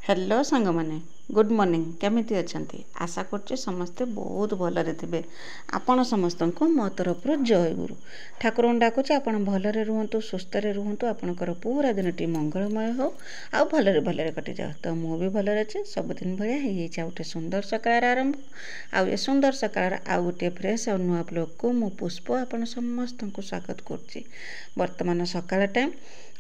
Hello सांग माने good morning केमिति अछंती आशा करछे समस्ते बहुत भलरे थिबे। आपण समस्त को मो तरफ जय गुरु ठाकुर डाकुचे आपण भलरे रुहंतु सुस्थ रे रुहंतु आपणकर पूरा दिनटी मंगलमय हो आ भलरे भलरे कटि जाओ। तो मु भी भलरे अछि सबदिन भलिया हे उठे सुंदर सकाळ आरंभ आ ए सुंदर सकाळ आ उठे फ्रेश और नुआ ब्लॉग को मु पुष्प आपण समस्त को स्वागत करछि। वर्तमान सकाळ टाइम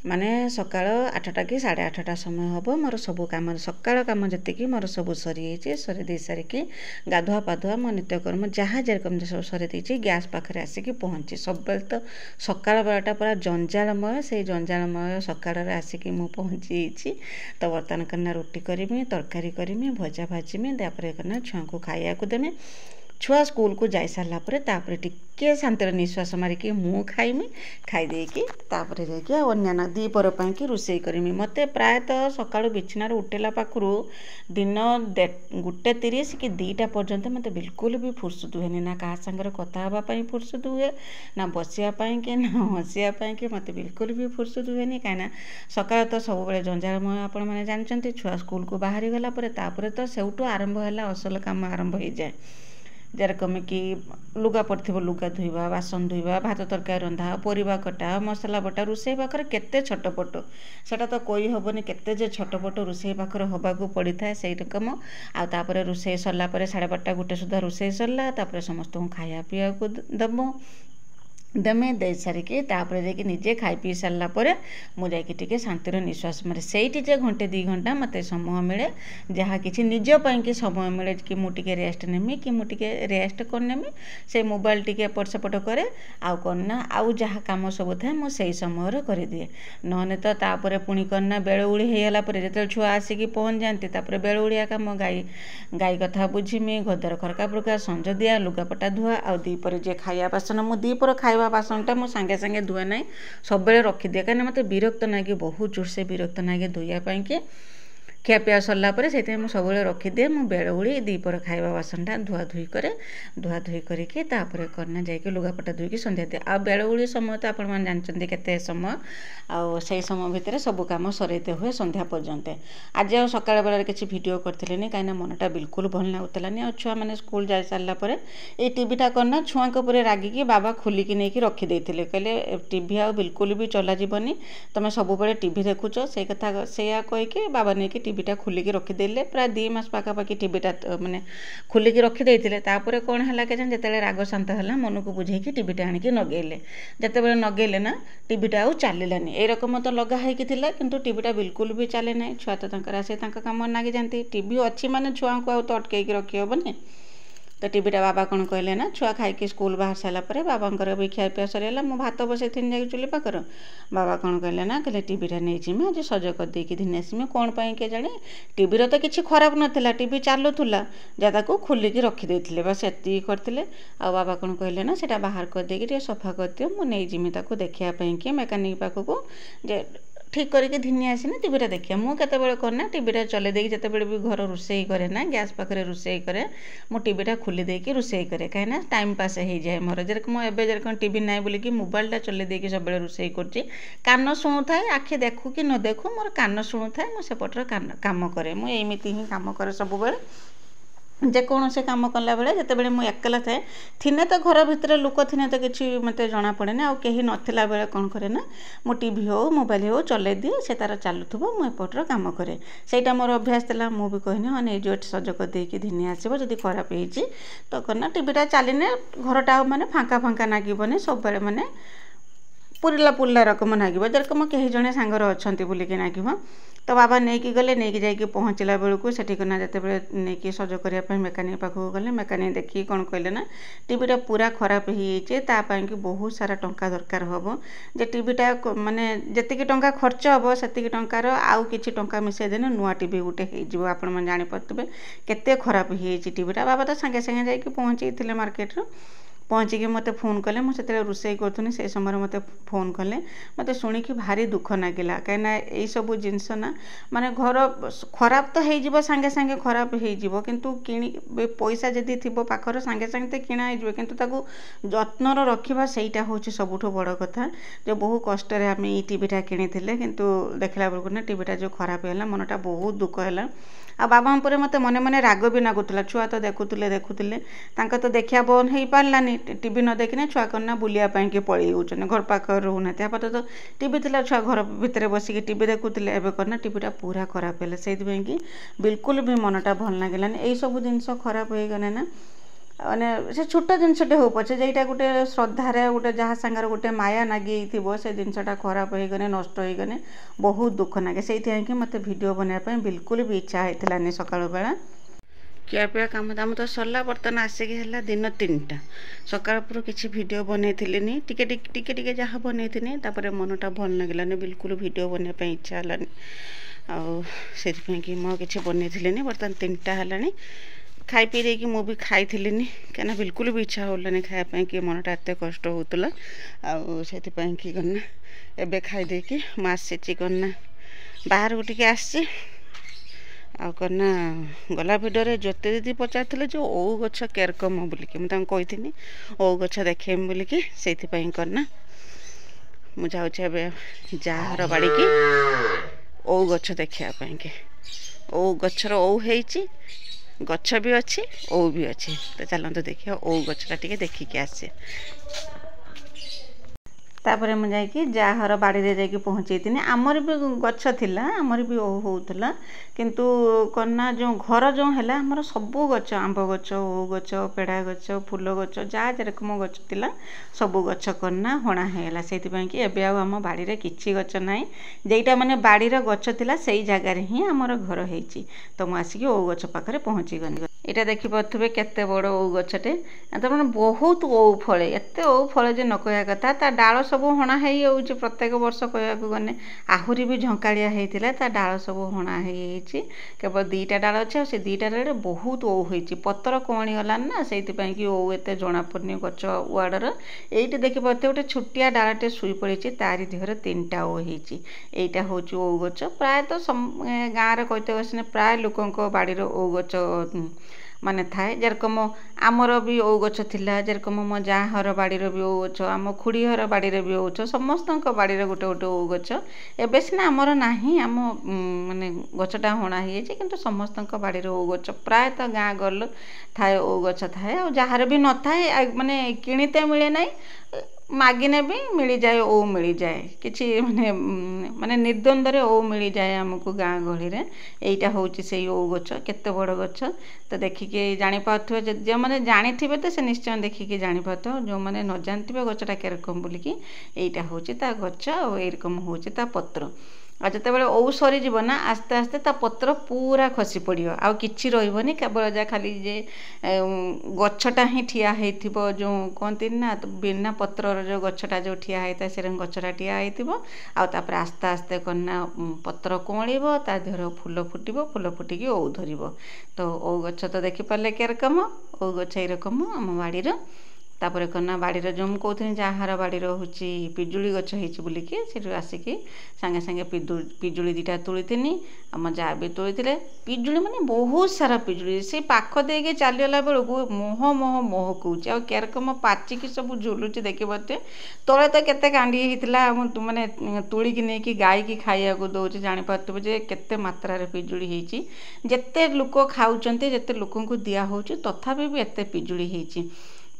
माने सकाळ 8टा कि 8:30 समय हम मोर सब कम सकाळ कम जी मोर सब सरी सरी दे सारिकी गाधुआ पाधुआ मो नित्यकर्म जहाँ जेरकम सब सरी देछि गैस पाखे आसिक पहुँची। सब बेले तो सकाळ बेलाटा पूरा जंजालमय से जंजालमय सकाळ आसिक मु पहुँची। तो बर्तमान करना रुटी करमी तरकारी करमी भजा भाजमी तापर करना छुआ को खाया को देमी छुआ स्कूल को जाई सारा पर टिके शांतिर निश्वास मारिकी मु खाइमी खाई कि अन्य दीपर कि रोषे करमी। मत प्रायतः सकाळु बिछनार उठेला पाखु दिन 1:30 कि 2टा पर्यंत मत बिल्कुल भी फुर्सत हुए ना क्या सांगे कथा हाँपाई फुर्सत हुए ना बसापी कि ना हसियापी कि मत बिल्कुल भी फुर्सत हुए कहीं सकाळ तो सब जंजालमय आपण मैंने जानते छुआ स्कूल को बाहरी गलापर तो सेठू आरंभ है असल काम आरंभ हो जाए जेरकम कि लुगा पड़ो लुगा धोइबा बासन धोइबा भात तरकारी रंधा परिबा कटा मसला बटा रोषे पाखर केते छटपट सेटा तो कही हेनी केते जे छटपट रोषे पाखर होबाकू पड़ी था से कम आपर रोषे सरला 12:30 1 सुधा रोषे सरला समस्त खाया पीवा को देमे दे सारिकी जाकि निजे खाई पी सारा मुझे शांतिर निश्वास मारे से घंटे 2 घंटा मत समय मिले जहाँ कि निजपाई कि समय मिले कि मुझे रेस्ट नेमी कि मुझे रेस्ट करनेमी से मोबाइल टी एपट सेपट कै आउ करना आउ जहाँ कम सब थाए मुझे समय कर दिए नहने तो तापर पुणी करना बेल उड़ी होगला जो छुआ आसिक पहुँच जाती बेल उड़िया कम गाई कथा बुझीमी घरद्वार खरका फरका संज दिया लुगापटा धुआ आउ दीपर जे खाया बासन मु दीपर खाଇବା बासनटा मु सांगे सांगे धुए ना सब रखिदिए कहीं मत विरक्त लगे बहुत जोर से विरक्त लगे धोइयापाई कि खियापिया सरला से सब रखिदिए मु बेल उड़ी दीपर खाଇବା बासनटा धुआ धुई करके करना जाकि लुगापटा धोईकी संध्या दिए आ बेल उड़ी समय तो आपण जानते केते समय से समय भितर सब कम सरते हुए संध्या पर्यंत। आज आ सकाळ बेला किसी भिडियो करथिलेनी कहीं मनटा बिल्कुल भल लागुतलानी आ छुआ मैंने स्कूल जाई सारा पर ये टीवीटा करना छुआ पर रागिकी बाबा खोलिकी नहीं रखिदे कहले टीवी आ बिल्कुल भी चला जीवनी तुम सब टीवी देखुच से कथा से कहीकि बाबा नहीं टीवीटा खोलिकी रखिदे प्राय 2 मास पाखापाखि टीवीटा माने खोलिकी रखिदे कौन है कि जिते राग शांत है मन को बुझे टीवीटा आणिकी नगेले जिते नगेले ना टीवीटा आउ चलानी ए रकम तो लगाई किंतु टीवीटा बिल्कुल भी चले ना छुआ तो आसे कम लगी जाती टीवी अच्छी माने छुआ को तो अटकई रखी हेनी तो टीवीटा बाबा कौन कहले ना छुआ खाई स्कूल बाहर सारापर बाबांकर भी खिया पिया सरीगला मो भात बसई थी जा चुली पाखर बाबा कौन कहले ना कहले टीवीटा नहीं जीमी आज सज करदेकी दिन आसमी कौन पाई के जाने टीवीर तो किसी खराब नाला टीवी चलुला जहाँ खोलिकी रखिदे बस एति करते आ बाबा कौन कहले ना सेटा बाहर करदेकी सफा कर दियो मु नहीं जीमी देखापी कि मेकानिक पाखक जे ठीक करके धिनी आसना टीवीटा देखिए मुझे करना टीवीटा चले देकी जिते भी घर रोषे करे ना गैस पाखे रोषे करे मु टीवीटा खोली देकी रोषे करे कहीं टाइम पास हो जाए मोर जेरकम एवं टीवी ना बोलिकी मोबाइलटा चले देकी सब रोषे कर कान शुणुए आखि देखू कि न देखू मोर कान शुणुए मुझे सेपटर काम करे मुझे ही काम करे सब जेकोसी कम कला बेले जिते मुझे एकला थाए थिने तो घर भितर लोक थिने तो किसी मत जना पड़े ना कहीं नथिला बेले कौन करे ना मो टीवी हो मोबाइल हो चले दिए से तार चलुव मुझे काम करे सेटा मोर अभ्यास था मुझे कहनी हाँ नहीं जो सज करदेकी धिनी आसो जब खराब हो तो करना टीवीटा चलने घरटा माने फांका फांका नागबनी सब माने पुरला रकम नागिब जेरकम कहीं जड़े सांगर अच्छा बोलिकी नागिब तो बाबा नहीं गले नहीं जाकि पहुँचला बेलू से जिते नहीं सज करने मेकानिक पाखक गले मेकानिक देखिए कौन कहले ना टीवीटा पूरा खराब होपाई कि बहुत सारा टंका दरकार हम जे टीवीटा माने जी टंका खर्च हम से टंकार आउ कि टंका मिसेदेने नुआ टीवी गोटे हो आपण जापारे केते खराब हो टीवीटा बाबा तो सागे सागे जाकि पहुँचे मार्केट पहुँचिकी मते फोन कले मुझे रोषे करूँ से समय मते फोन कले मते शुणिकी भारी दुख लगिला कहीं यही सब जिनस ना माने घर खराब तो हो सांगे सांगे खराब हो किंतु किणी पैसा जदि थी पाखर सांगे सांगे तो किणा हो किंतु जत्न रखा सहीटा हूँ सबुठ बड़ कथा जो बहु कष्ट आम ये टीवीटा किनी किंतु देखला बेलू ना टीवीटा जो खराब है मनटा बहुत दुख है आ बाबा पर मते मने मने राग भी नागुला छुआ तो देखुले तो देखा बंद हो पारानी टीवी न देखने छुआ करना बुलापाई कि पलि जाऊँ घर पाखे रोना आप तो टीवी थी छुआ घर भितर बसिक टीवी देखुले एवं करना टीवीटा पूरा खराब है से बिल्कुल भी मनटा भल लगे यही सब जिनस खराब हो गले ना माने से छोट जिनसटे हो पछे जेटा गोटे श्रद्धार गोटे जहाँ सांगर गोटे माया नागी से जिनसटा खराब हो गने नष्ट हो गने बहुत दुख लगे से कि मत भिडियो बनाई बिल्कुल भी इच्छा होता सकाल बेला ଖିଆପିଆ କାମ ଦାମ ତ ସରିଲା ବର୍ତ୍ତମାନ ଆସିକି ହେଲା ଦିନ 3ଟା ସକାଳ ପୁର କିଛି ଭିଡ଼ିଓ ବନେଇଥିଲିନି ଟିକେ ଯାହା ବନେଇଥିନି ତାପରେ ମନଟା ଭଲ ଲାଗିଲାନି ବିଲକୁଲ ଭିଡ଼ିଓ ବନେଇବା ପାଇଁ ଇଚ୍ଛା ହେଲାନି ଆଉ ସେଥିପାଇଁ କି ମୁଁ କିଛି ବନେଇଥିଲିନି ବର୍ତ୍ତମାନ 3ଟା ହେଲାନି ଖାଇ ପିଇ ଦେଇକି ମୁଁ ବି ଖାଇଥିଲିନି କାହିଁକିନା ବିଲକୁଲ ବି ଇଚ୍ଛା ହେଲାନି ଖାଇବା ପାଇଁ କି ମନଟା ଏତେ କଷ୍ଟ ହେଉଥିଲା ଆଉ ସେଥିପାଇଁ କି ଗନା ଏବେ ଖାଇ ଦେଇକି ମୁଁ ଆସିଛି ଗନା ବାହାରକୁ ଟିକେ ଆସିଛି ଆଉ करना गला भिडियो ज्योति दीदी पचार जो ओ गछ केरकम बोलिकी मुझे कही ओ गछ देखेम बोलिकी से करना मुझे जाऊँ जार बाड़ी की ओ गछ देखापी के ओ गछर ओ गछ भी अच्छी ओ भी अच्छी तो चलते देखिए ओ गछटा टे देखिकी आसे तापर मुझे जार बाड़ी रे जाके पहुँचे आमर भी गछ थिला आमर भी ओ होउतला किंतु कन्ना जो घर जो है आमर सबू गछ आंब गछ ओ गछ पेड़ा गछ फूल गछ जहाँ जेरकम गछ थिला सबू गछ कन्ना हणा हेला सेतिपई कि एबे आम बाड़ी रे किछि गछ नाई जेटा माने बाड़ी रे गछ थिला सेई जगह रे ही आमर घर हेची तो मु आसिकी ओ गछ पाखरे पहुँची गनी एटा देखि पथुबे केते बड़ ओ गछटे तो माने बहुत ओ फळे एते ओ फळे जे न कहया कथा ता डाळ सब हणा हेई होउची प्रत्येक वर्ष कहया को गने आहुरी भी झंकालिया हेतिला ता डाळ सब हणा हेई केवल 2टा डाल अच्छे से 2टा डाल बहुत ओ होइची पतर कणी गला ना सेति कि ओ एते जणा पड़नी गछ वाडर एइटे देखि पते गोटे छोटिया डालटे सुई पड़ीची तारी देहरे 3टा ओ होइची एइटा होउची ओ गछ प्राय तो गाँ रे कहते गसने प्राय लोकंक बाड़ी रो ओ गछ माने थाए जेरकम आमर भी ओ गछ थिला जेरकम मो जा हर बाड़ी रो भी ओ गछ आम खुड़ी हर बाड़ी रे भी ओ गछ समस्तक बाड़ी रे गोटे गोटे ओ गछ एबे सिना आमर नाही आम माने गछटा हणा हे जे किंतु समस्तक बाड़ी रे ओ गछ प्राय तो गाँ गल थाए ओ गछ थाए आ जहार भी न थाए माने किणीते मिले नाही मागिने भी मिल जाए ओ मिल जाए किछि माने माने निर्द्वंद रे ओ मिल जाए हमको गाँ गहली रे एइटा होउची से ओ गछ केते बड़ गछ तो देखिके जानि पाथुवे जे माने जानिथिबे तो से निश्चय देखिके जानि पाथो जो माने न जानथिबे गछटा केरकम बोलिकी एइटा होउची ता गछ ओ एरकम होउची ता पत्र आ जिते बड़े ओ सरी जीव ना आस्ते आस्ते ता पत्र पूरा खसी पड़ियो आ किछि रहइबनी केवल जा खाली जे गछटा ही ठिया हेथिबो जो कहती ना तो बिना पत्र जो गछटा जो ठिया हेता से गछटा ठिया हेथिबो आ तापर आस्ते आस्ते करना पत्र कोळिबो ता देहर फूल फुटिबो फूल फुटिकी ओ धरिबो तो ओ गछ तो देखि पाले केरकम ओ गछ एरकम हम बाड़ी रो तापर करना बाड़ी रो जो मु कहथि जहार बाड़ी रो होची पिजुली गछ हेची बोलिकी सेठु आसिकी संगे संगे पिजुली 2टा तुलिथिनी हम जा भी तुलिथिले पिजुली माने बहुत सारा पिजुली से पाख देके चलीगला बेलू मोह मोह मोह कौच आ केरकम पाचिकी सब झुलुची देखते तले तो केते कांडी होता माने तुलिकी नहीं गाई की खाइया को दौचे जापारे जे केते मात्रा पिजुली होती जेते लोक खाऊँच जेते लोक दिया हो तथापि भी एते पिजुली होती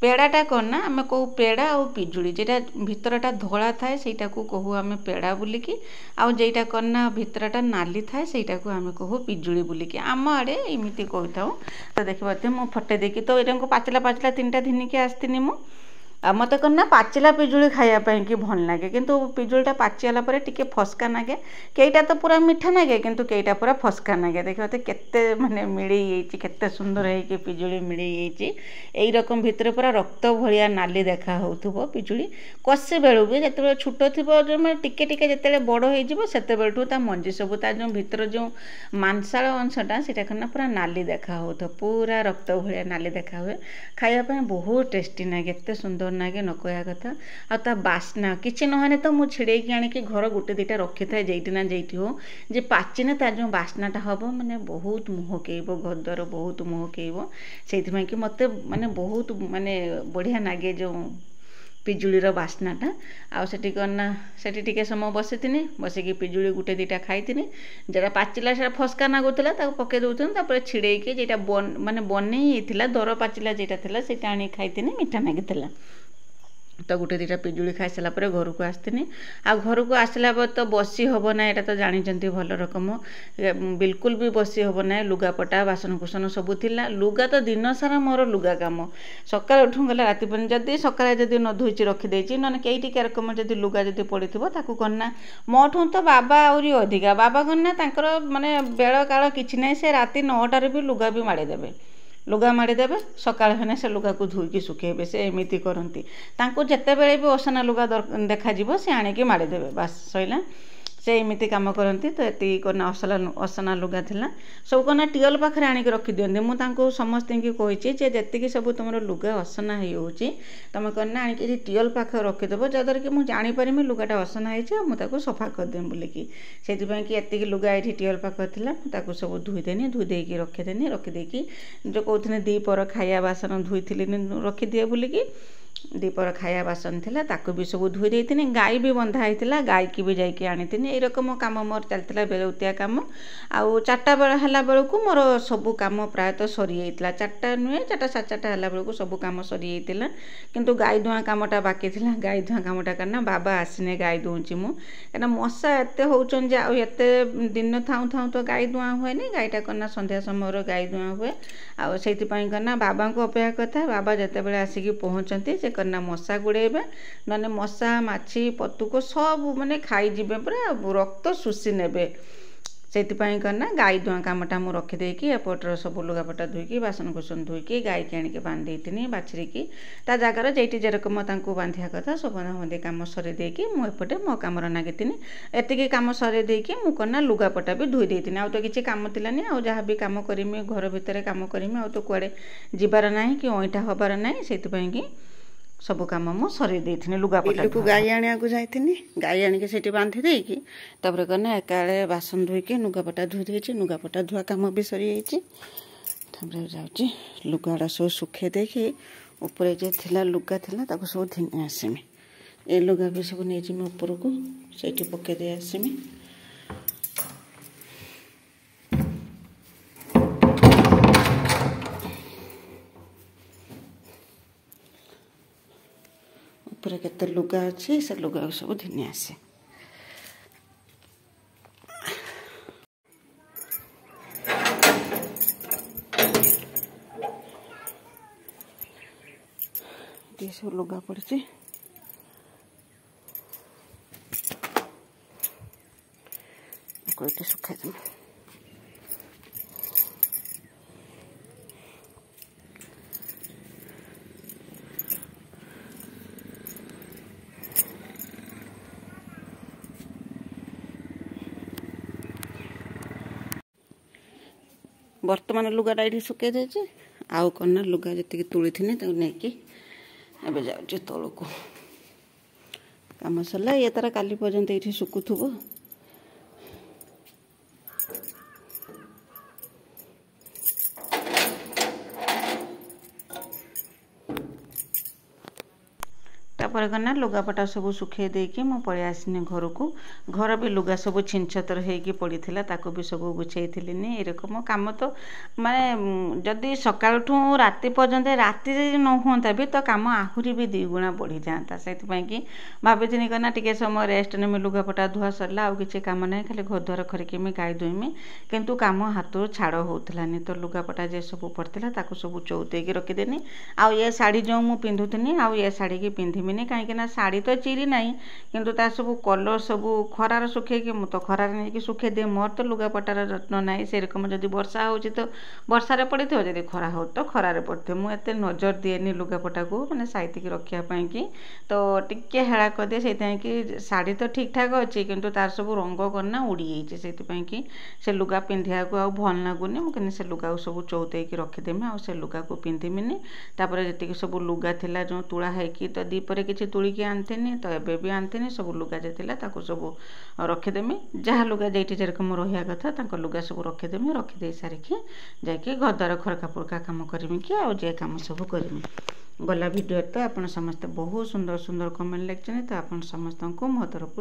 पेड़ाटा करना आम कहू पेड़ा और पिजुली जेटा भितरटा धला थाए सेटा को कहू आम पेड़ा बोलिकी आउ जेटा करना भितरटा नाली थाए सेटा को आम कहू पिजुली बोलिकी आम आड़े एमती कही था तो देखिए मुझे फटे देखी तो यहाँ पाचला पाचला 3टा धिनिकी आसती मु मत करना पाचिला पिजुली खायापाई कि भल लगे किंतु पिजुलीटा पाचिला पर टिके फस्का लगे कईटा तो पूरा मीठा लगे किंतु कईटा पूरा फस्का लगे देखो तो केते माने मिली केते सुंदर है पिजुली मिली यही रकम भितर पूरा रक्त भलिया नाली देखा होथुबो पिजुली कषे बेलू भी जिते छोट थी टिके टिके जिते बड़ हो ता मंजी सब ता जो भितर जो मांसाल अंशटा से पूरा नाली देखा हो पूरा रक्त भलिया नाली देखा हुए खायापाई बहुत टेस्टी लगे एत सुंदर लगे न कहया कथा आ बास्ना किसी नहने तो मुझे छिड़ेकी आनिकी घर गोटे दुटा रखी थाए जेठी ना जेठी हो जे पाचिने तार जो बास्नाटा हम माने बहुत मुहकेब घरद्वार बहुत मुहकेब से कि मत माने बहुत माने बढ़िया लगे जो पिजुलीर बास्नाटा आठी करना से टे समय बसी बसिकी पिजुली गोटे दुटा खाई जरा पाचिला से फस्का नागुला पकई दौन छिड़ेकी जेटा माने बनई दर पाचिला जेटा से आनी खाई मीठा नागी तो गोटे दुटा पिजुली खाई सारापर घर को आसनी आ घर को आसला तो बसी हम ना यहाँ तो जानते भल रकम बिल्कुल भी बसी हम ना लुगापटा बासन कुसन सब थिला लुगा तो दिन सारा मोर लुगा कम सकाल उठू गला राति पर्यंत जदि सकाल जदि न धोई रखिदे ना कई टिके रकम जदि लुगा जदि पड़ी ताकू करना मोठू तो बाबा आहरी अधिका बाबा करना तांकर माने बेल काल किछि नै से राति 9टार भी लुगा भी माड़ीदेवे लुगा माड़ीदेवे सकाळ हेने से लुगा को धोईकी सुखेबे से एमिति करती जिते बेले भी असना लुगा देखा से आनिकी माड़ीदेवे बास सैला से एमिति काम करती तो ये करना असना लुगा थिला सब करना टियल पाखे आनिक रखी दियंती मुझे समस्त की कही जी सब तुम लुगा असना हो तुम करना आनिक टियल पाखे रखीदेव जद्वारा कि मुझे जानीपारि लुगाटा असना हो सफा करदेम बोलिकी से कि लुगा ये टियल पाखे था सब धोईदेनी धोईदेकी रखीदेकी जो कहते दीपर खाया बासन धोई रखीदिए बोलिकी दीपर खाया बासन थिला ताको भी सब धोई देती गाई भी बंधा होता गाई की भी जाकि आनी ये रकम कम मोर चलता बेलुतिया कम आउ 4टा बेल है बेलू मोर सब कम प्रायतः सरी जाता 4टा नुहे 4टा 4:30 है बेलू सब कम सरी जाता किंतु गाई धुआ कामटा बाकी था गाई धुआ कामटा करना बाबा आसने गाई दूची मुझे मशा एत होते आते दिन थाऊ थाऊ तो गाई धुआ हुए गाईटा करना संध्या समय गाई धुआ हुए आई करना बाबा को अपेक्षा कथा बाबा जिते आसिकी पहुँचती से करना मशा गुड़ेबे ना मशा माछी पतुक सब माने खाईजे पूरा रक्त शोषी ने से करना गाई धुआ कामटा मुझे रखीदेकी एपटर सब लुगापटा धोईकी बासन कुसन धोईकी गाई की आनिक बांधी बाछरिकी ता जगार जेटी जेरकम बांधिया कथा सब बांधी कम सरी देकी मुझे मो कम नागी एतिकी कम सरी देकी मुझे लुगापटा भी धोई देती आउ तो किसी कम थिलानी आउ जहाँ भी कम करमी घर भितर कम करमी आउ तो कुआड़े जीवार ना कि अईठा हबार ना से सब कम मु सरी देथि लुगापटा को गाई आनिया को जाइथिनी गाई आनिके सेठी बांधि देकी तबरे करना एकाले बासन धोईके लुगापटा धोई देछि लुगापटा धुआ काम भी सरी जाइछि तबरे जाउछि लुगाडा सब सुखे देकी ऊपर जे थिला लुगा थिला ताको सब थिने आसीमी ए लुगा भी सब नै जिमि ऊपर को सेठी पके दे आसीमी ऊपर केते लुगा अच्छे से लुगा सब धुनी आसे ये सब लुगा पड़े कोई सुखा दें बर्तमान लुगाटा ये सुखे दे आउ कना लुगा जी तुली थी नहीं जाऊँ तौल को कम सरला ये तार काली पर्यंत ये सुकुथुब तापर करना लुगापटा सब सुखे देकी मु पळि आसिनी घर को घर भी लुगा सब छिंछतर होगी पड़ी ताको भी सब गुछेइथिलिनी एरकम काम तो माने जदि सकाळ ठू राति पर्यंत राति न होता भी तो काम आहुरी भी 2 गुणा बढ़ी जाता से कि भाभी करना टिके समय रेस्ट नेमी लुगापटा धुआ सरला आउ किछि काम नहीं खाली घर द्वार खरिकिमी गाई दुईमी किंतु काम हाथ छाड़ होउथलानी तो लुगापटा जे सब पड़ता ताको सब चौतेकी रखिदेनी आउ ये शाढ़ी जो मु पिंधुथनी आउ ये शाढ़ी की पिंधिमिनी कहीं शाढ़ी तो चिरी नहीं किंतु ता सब कलर सब खरार सुखेकी मु तो खरार नहीं सुखे दिए मोर तो लुगापटार जत्न ना से रकम जब वर्षा हो तो वर्षार पड़ी जब खरा हो तो खरार पड़े मुझे नजर दिएनी लुगापटा को मैंने साइतिकी रखापी कि तो टिके हेला करदे से कि शाढ़ी तो ठीक ठाक अच्छी किंतु तार सब रंग करना उड़ी जाइए से कि से लुगा पिंधिया को आ भल लगुनि मुझे से लुगा को सब चौतेकी रखिदेमी आ से लुगा को पिंधिमिनी तापर जी सब लुगा थिला जो तुला है तो दीपरे किसी तुलिकी आनथिनी तो एबे भी आनथिनी सब लुगा जे थिला ताको सब रखिदेमी जहाँ लुगा जेठी जेरकम रहा कथा तांको लुगा सब रखिदेमी रखिदे सारिकी जाकि घर द्वार खरका पुरका काम करमी कि आ जे काम सब करमी गला भिडियो तो आप समस्ते बहुत सुंदर सुंदर कमेंट लिखते तो आप समस्त को मो तरफ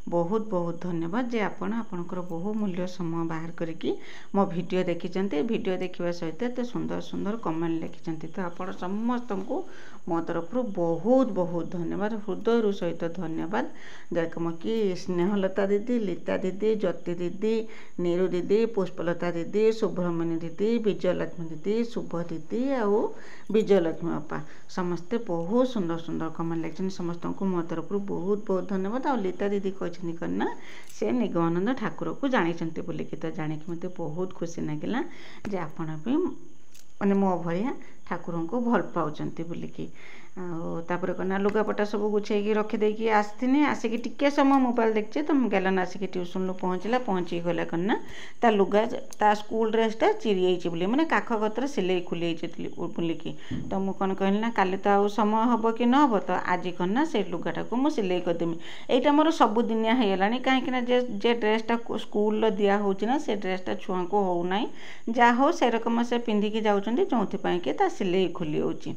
बहुत बहुत धन्यवाद जे आपणकर बहुमूल्य समय बाहर करके मो भिडियो देखी भिडियो देखा सहित एत सुंदर सुंदर कमेंट लिखिं तो आप समस्त को मो तरफ बहुत बहुत धन्यवाद हृदय सहित धन्यवाद जरकम कि स्नेहलता दीदी लीता दीदी ज्योति दीदी नीरू दीदी पुष्पलता दीदी शुभ्रमणि दीदी विजयलक्ष्मी दीदी शुभ दीदी आउ विजयलक्ष्मी बापा समस्ते बहुत सुंदर सुंदर कमेंट लिखते समस्त को मो तरफ बहुत बहुत धन्यवाद आ लीता दीदी कहते करना से निगमानंद ठाकुर को जानते बोलिकी तो जानिक मत बहुत खुशी लगिला जे आपण भी माने मो भलिया ठाकुर को भल पाउचंती बोलिकी तापर कना लुगापटा सब गुछेकी रखिदेकी आसथिनी आसिकी टिके समय मोबाइल देखचे तो गलन आसिकी ट्यूशन लो पहुँचला पहुँची गला कना ता लुगा ता स्कूल ड्रेसटा चिरी जाइए बोली मैंने काख गतर सिलाई खुली जाइए बोलिकी तो मुझे कौन कहली ना काली तो आउ समय हम कि न हम तो आज कना से लुगाटा को मुझे सिलाई करदेमी यहाँ मोर सबुदिनिया होगा कहीं जे ड्रेसटा स्कूल दिया होना से ड्रेसटा छुआ को होना जहाँ हो से रकम से पिंधिकी जाऊँच जो कि सिलाई खुली होची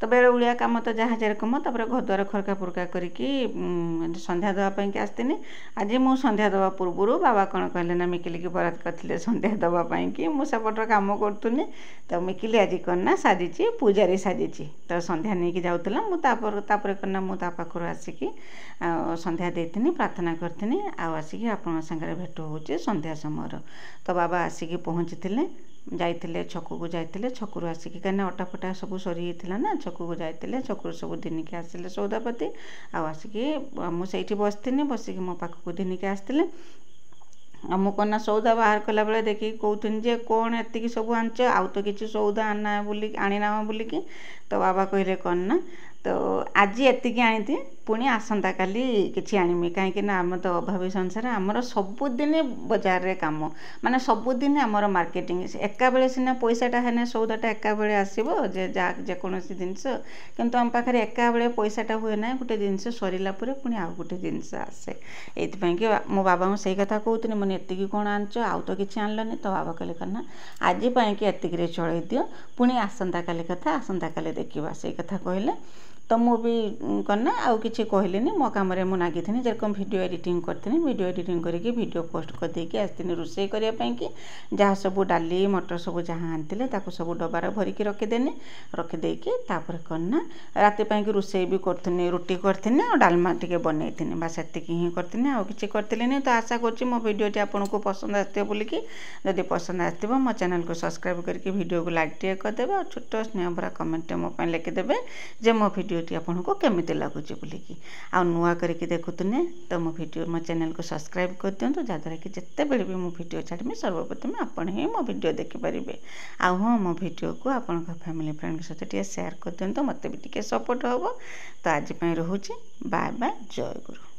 तो बेले उड़िया काम तो जहाँ जेरकम तापर घर द्वार खरका पुरका करके संध्या देवाई कि आसतीनि आज मु संध्या देवा पूर्व बाबा कौन कहले ना मिकिली की बरात करते संध्या देवाई कि मुझे काम करूनी तो मिकिली आज करना साजिची पूजारी साजिची तो संध्या नहीं जाऊला मुझे करना मुझे पाखर आसिकी संध्या देती प्रार्थना करती आसिकी आपण सागर भेट हो संध्या समय तो बाबा आसिकी पहुँची जाइए छक को जाइए छकु आसिकी कहीं अटा फटा सब सरी ना छकु को जाइए छकु सब दिनिकी आसिले सौदापति आसिकी मुझे बसती बसिकी मो पाखक दिनिकी आसते कना सौदा बाहर कला बेले देखिए कहते जे कौन एतिकी सब आंच आउ तो किसी सौदा आना बोलिकी आना बोलिकी तो बाबा कहले कौन ना तो आज एतिकी आनी पुणी आसंता काली किसी आनमी कहीं आम तो अभावी संसार आमर सबुदिन बजार रे काम माने सबुदिन आमर मार्केटिंग एका बेले सिना पैसाटा है सौदाटा एका बेले आसो जेकोसी जिनस किंतु आम पाखे एका बेले पैसाटा हुए ना गोटे जिनस सरला पुणी आउ गोटे जिनस आसे ये कि मो बाबा को सही कथा कहते मैंने एतिकी कौन आनच आउ तो किसी आनलनी तो बाबा कहले करना आज कि एतिकी चलई दियो पुणी आसंता काली कथा आसंता काली देखा से कथा कहले तो मु भी करना आउ किसी कहलिनी मो कम मुझे नागी जेरकम वीडियो एडिटिंग करी वीडियो एडिटिंग करके वीडियो पोस्ट करदेकी आसती रोषे करने की जहाँ सब डाली मटर सब जहाँ आनते सब डबार भरिकी रखिदेनी रखिदेकी करना राति कि रोषे भी करी रुटी करी और डालमा टे बनई बास एतिकी ही करी आउ कि करी तो आशा करुँच मो भिडियोटी आपको पसंद आसो बोलिकी जदि पसंद आसो मो चैनल को सब्सक्राइब करके वीडियो को लाइक टे करदेवे और छोट स्नेह भरा कमेंट मो लिखिदेवे जे मो भिडियोटी आपको केमिति लगुच बोलिकी आ नुआ करके देखुतने तो मो भिडियो मो चैनल को सब्सक्राइब कर दिंतु जहाँद्वारा कि जिते बेले भी मो भिडियो छाड़मी सर्वप्रथम आपण ही मो भिडियो देखिपारे आ हाँ मो भिडियो को आपण फैमिली फ्रेंड सहित टे शेयर कर दिंतु मत भी टे सपोर्ट हम तो आज रोचे बाय बाय जय गुरु।